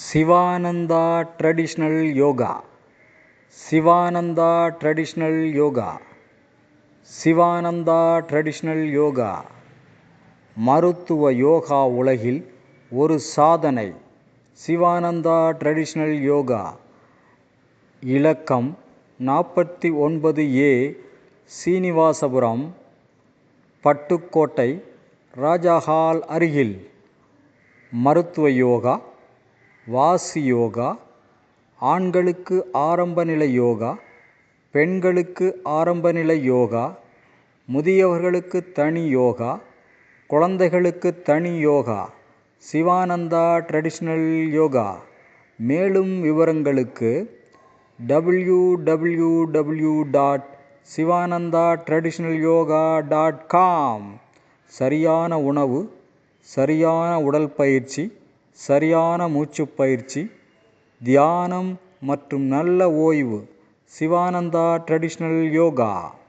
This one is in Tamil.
Sivananda traditional yoga. Sivananda traditional yoga. Sivananda traditional yoga. மருத்துவ யோகா உலகில் ஒரு சாதனை. சிவானந்தா ட்ரெடிஷ்னல் யோகா. இலக்கம் 49A, சீனிவாசபுரம், பட்டுக்கோட்டை, ராஜாஹால் அருகில். மருத்துவ யோகா, வாசி யோகா, ஆண்களுக்கு ஆரம்பநிலை யோகா, பெண்களுக்கு ஆரம்பநிலை யோகா, முதியவர்களுக்கு தனி யோகா, குழந்தைகளுக்கு தனி யோகா. சிவானந்தா ட்ரெடிஷ்னல் யோகா. மேலும் விவரங்களுக்கு www.sivanandatraditionalyoga.com. சரியான உணவு, சரியான உடற்பயிற்சி, சரியான மூச்சுப்பயிற்சி, தியானம் மற்றும் நல்ல ஓய்வு. சிவானந்தா ட்ரெடிஷ்னல் யோகா.